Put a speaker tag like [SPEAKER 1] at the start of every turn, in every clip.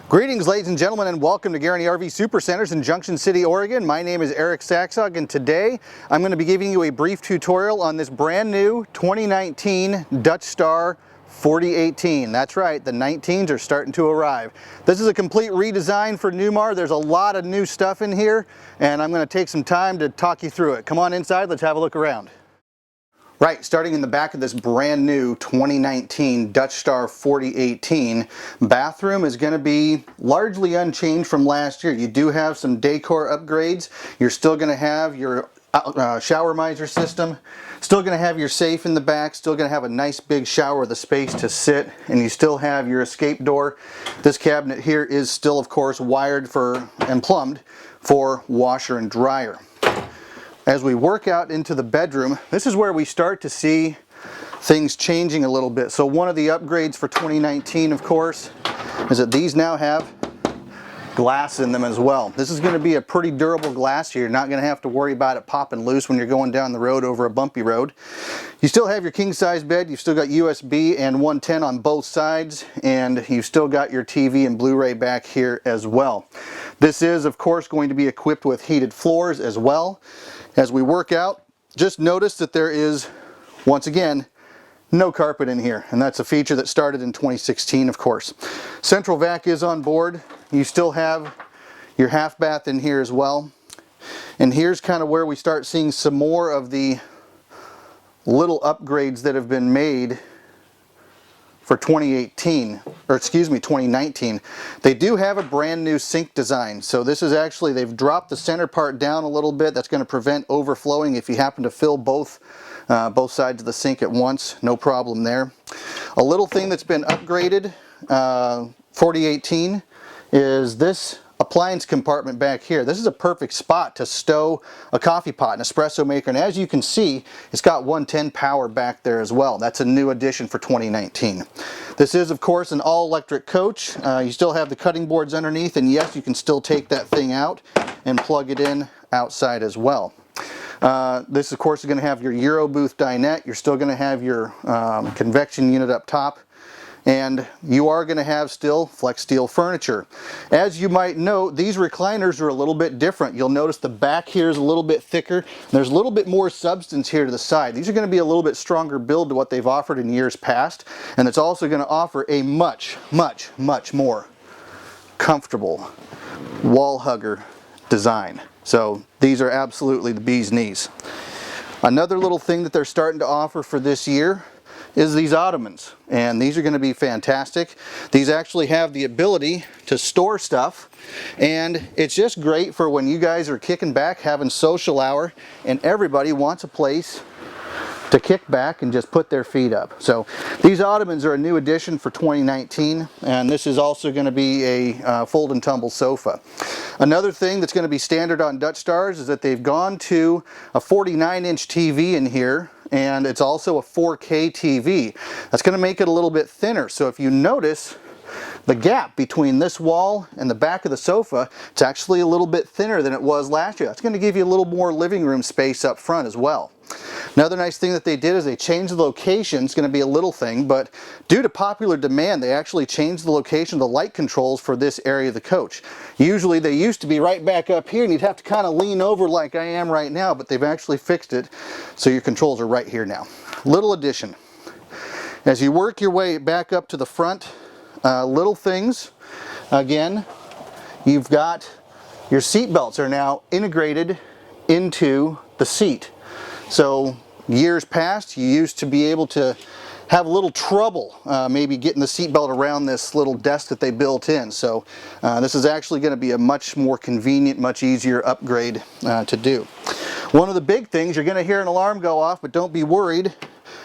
[SPEAKER 1] Greetings, ladies and gentlemen, and welcome to Guaranty RV Supercenters in Junction City, Oregon. My name is Erik.Sakshaug, and today I'm going to be giving you a brief tutorial on this brand new 2019 Dutch Star 4018. That's right, the 19s are starting to arrive. This is a complete redesign for Newmar. There's a lot of new stuff in here, and I'm going to take some time to talk you through it. Come on inside, let's have a look around. Right, starting in the back of this brand new 2019 Dutch Star 4018, bathroom is going to be largely unchanged from last year. You do have some decor upgrades. You're still going to have your shower miser system, still going to have your safe in the back, still going to have a nice big shower with a space to sit, and you still have your escape door. This cabinet here is still, of course, wired for and plumbed for washer and dryer. As we work out into the bedroom, this is where we start to see things changing a little bit. So one of the upgrades for 2019, of course, is that these now have glass in them as well. This is going to be a pretty durable glass here. You're not going to have to worry about it popping loose when you're going down the road over a bumpy road. You still have your king size bed. You've still got USB and 110 on both sides, and you've still got your TV and Blu-ray back here as well. This is, of course, going to be equipped with heated floors as well. As we work out, just notice that there is, once again, no carpet in here, and that's a feature that started in 2016, of course. Central vac is on board. You still have your half bath in here as well. And here's kind of where we start seeing some more of the little upgrades that have been made for 2019. They do have a brand new sink design. So this is actually, they've dropped the center part down a little bit. That's going to prevent overflowing if you happen to fill both sides of the sink at once. No problem there. A little thing that's been upgraded 4018 is this appliance compartment back here. This is a perfect spot to stow a coffee pot, an espresso maker, and as you can see, it's got 110 power back there as well. That's a new addition for 2019. This is, of course, an all-electric coach. You still have the cutting boards underneath, and yes, you can still take that thing out and plug it in outside as well. This, of course, is going to have your Euro booth dinette. You're still going to have your convection unit up top. And you are going to have still flex steel furniture. As you might know, these recliners are a little bit different. You'll notice the back here is a little bit thicker. There's a little bit more substance here to the side. These are going to be a little bit stronger build to what they've offered in years past. And it's also going to offer a much more comfortable wall hugger design. So these are absolutely the bee's knees. Another little thing that they're starting to offer for this year is these ottomans, and these are going to be fantastic. These actually have the ability to store stuff, and it's just great for when you guys are kicking back having social hour and everybody wants a place to kick back and just put their feet up. So these ottomans are a new addition for 2019, and this is also going to be a fold and tumble sofa. Another thing that's going to be standard on Dutch Stars is that they've gone to a 49-inch TV in here, and it's also a 4K TV. That's going to make it a little bit thinner. So if you notice the gap between this wall and the back of the sofa, it's actually a little bit thinner than it was last year. That's going to give you a little more living room space up front as well. Another nice thing that they did is they changed the location. It's going to be a little thing, but due to popular demand, they actually changed the location of the light controls for this area of the coach. Usually they used to be right back up here and you'd have to kind of lean over like I am right now, but they've actually fixed it so your controls are right here now. Little addition. As you work your way back up to the front, little things, again, you've got your seat belts are now integrated into the seat. So years past, you used to be able to have a little trouble maybe getting the seat belt around this little desk that they built in. So this is actually going to be a much more convenient, much easier upgrade to do. One of the big things, you're going to hear an alarm go off, but don't be worried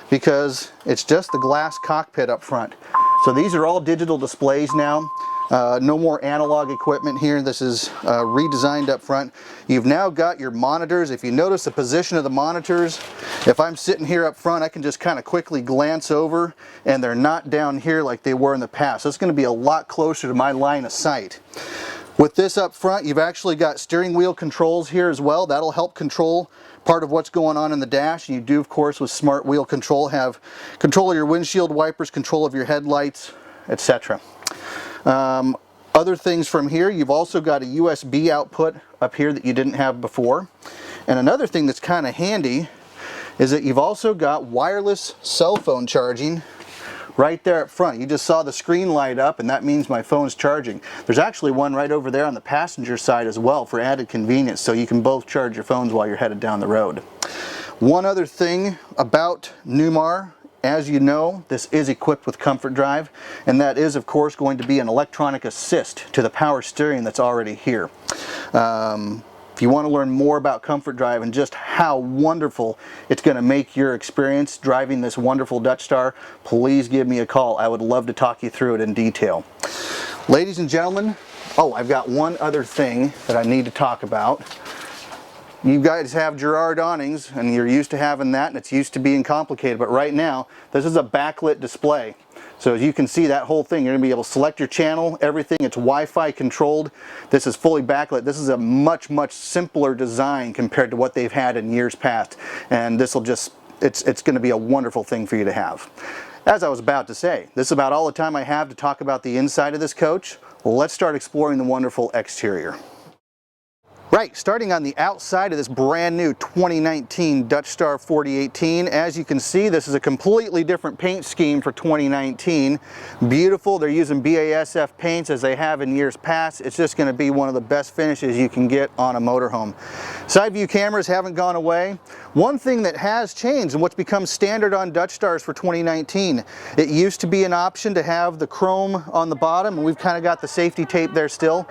[SPEAKER 1] because it's just the glass cockpit up front. So these are all digital displays now. No more analog equipment here. This is redesigned up front. You've now got your monitors. If you notice the position of the monitors, if I'm sitting here up front, I can just kind of quickly glance over and they're not down here like they were in the past. So it's going to be a lot closer to my line of sight. With this up front, you've actually got steering wheel controls here as well. That'll help control part of what's going on in the dash. And you do, of course, with smart wheel control, have control of your windshield wipers, control of your headlights, etc. Other things from here, you've also got a USB output up here that you didn't have before. And another thing that's kind of handy is that you've also got wireless cell phone charging right there up front. You just saw the screen light up, and that means my phone's charging. There's actually one right over there on the passenger side as well for added convenience, so you can both charge your phones while you're headed down the road. One other thing about Newmar, as you know, this is equipped with Comfort Drive, and that is of course going to be an electronic assist to the power steering that's already here. If you want to learn more about Comfort Drive and just how wonderful it's going to make your experience driving this wonderful Dutch Star, please give me a call. I would love to talk you through it in detail. Ladies and gentlemen, I've got one other thing that I need to talk about. You guys have Girard awnings, and you're used to having that, and it's used to being complicated, but right now, this is a backlit display. So as you can see, that whole thing, you're going to be able to select your channel, everything. It's Wi-Fi controlled. This is fully backlit. This is a much, much simpler design compared to what they've had in years past. And this will just, it's going to be a wonderful thing for you to have. As I was about to say, this is about all the time I have to talk about the inside of this coach. Let's start exploring the wonderful exterior. Right, starting on the outside of this brand new 2019 Dutch Star 4018, as you can see, this is a completely different paint scheme for 2019. Beautiful, they're using BASF paints as they have in years past. It's just going to be one of the best finishes you can get on a motorhome. Side view cameras haven't gone away. One thing that has changed and what's become standard on Dutch Stars for 2019, it used to be an option to have the chrome on the bottom, and we've kind of got the safety tape there still.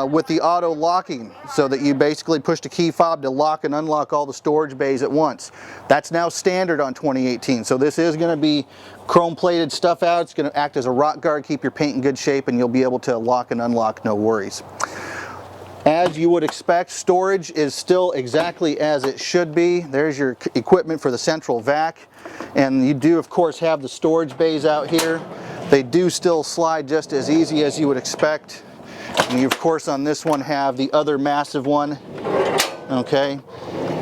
[SPEAKER 1] With the auto locking, so that you basically push the key fob to lock and unlock all the storage bays at once. That's now standard on 2018, so this is going to be chrome plated stuff out. It's going to act as a rock guard, keep your paint in good shape, and you'll be able to lock and unlock, no worries. As you would expect, storage is still exactly as it should be. There's your equipment for the central vac, and you do of course have the storage bays out here. They do still slide just as easy as you would expect. And you of course on this one have the other massive one, okay?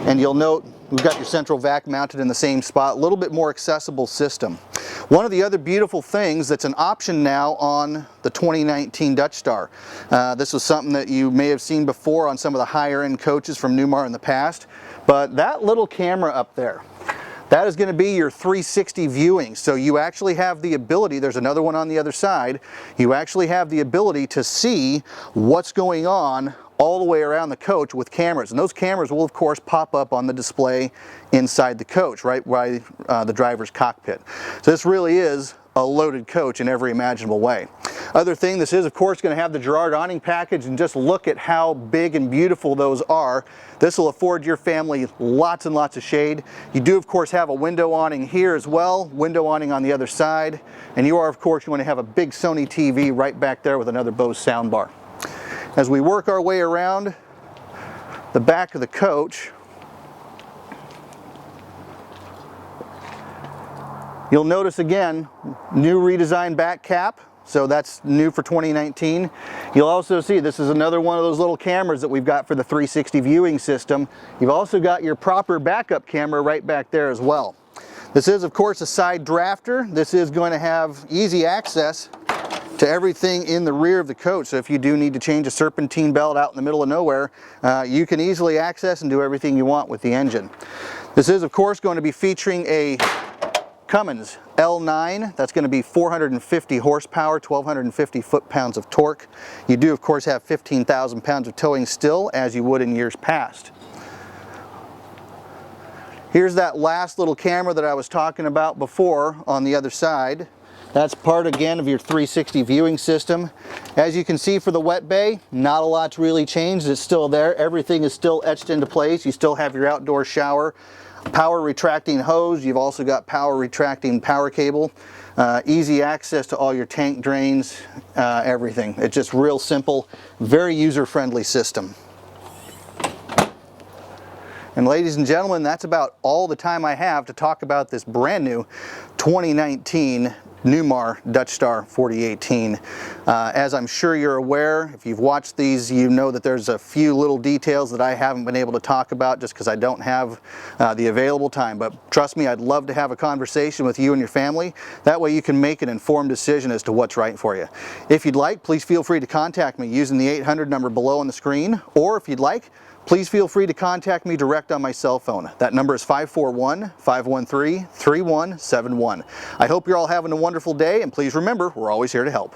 [SPEAKER 1] And you'll note we've got your central vac mounted in the same spot, a little bit more accessible system. One of the other beautiful things that's an option now on the 2019 Dutch Star. This was something that you may have seen before on some of the higher end coaches from Newmar in the past, but that little camera up there, that is going to be your 360 viewing. So you actually have the ability, there's another one on the other side, you actually have the ability to see what's going on all the way around the coach with cameras. And those cameras will of course pop up on the display inside the coach, right by the driver's cockpit. So this really is a loaded coach in every imaginable way. Other thing, this is of course going to have the Girard awning package, and just look at how big and beautiful those are. This will afford your family lots and lots of shade. You do of course have a window awning here as well, window awning on the other side, and you are of course going to have a big Sony TV right back there with another Bose soundbar. As we work our way around the back of the coach, you'll notice again, new redesigned back cap. So that's new for 2019. You'll also see this is another one of those little cameras that we've got for the 360 viewing system. You've also got your proper backup camera right back there as well. This is of course a side drafter. This is going to have easy access to everything in the rear of the coach. So if you do need to change a serpentine belt out in the middle of nowhere, you can easily access and do everything you want with the engine. This is of course going to be featuring a Cummins L9. That's going to be 450 horsepower, 1,250 foot-pounds of torque. You do of course have 15,000 pounds of towing still, as you would in years past. Here's that last little camera that I was talking about before on the other side. That's part again of your 360 viewing system. As you can see for the wet bay, not a lot's really changed. It's still there. Everything is still etched into place. You still have your outdoor shower, power retracting hose. You've also got power retracting power cable, easy access to all your tank drains, everything. It's just real simple, very user-friendly system. And ladies and gentlemen, that's about all the time I have to talk about this brand new 2019 Newmar Dutch Star 4018. As I'm sure you're aware, if you've watched these, you know that there's a few little details that I haven't been able to talk about just because I don't have the available time. But trust me, I'd love to have a conversation with you and your family. That way you can make an informed decision as to what's right for you. If you'd like, please feel free to contact me using the 800 number below on the screen, or if you'd like, please feel free to contact me direct on my cell phone. That number is 541-513-3171. I hope you're all having a wonderful day, and please remember, we're always here to help.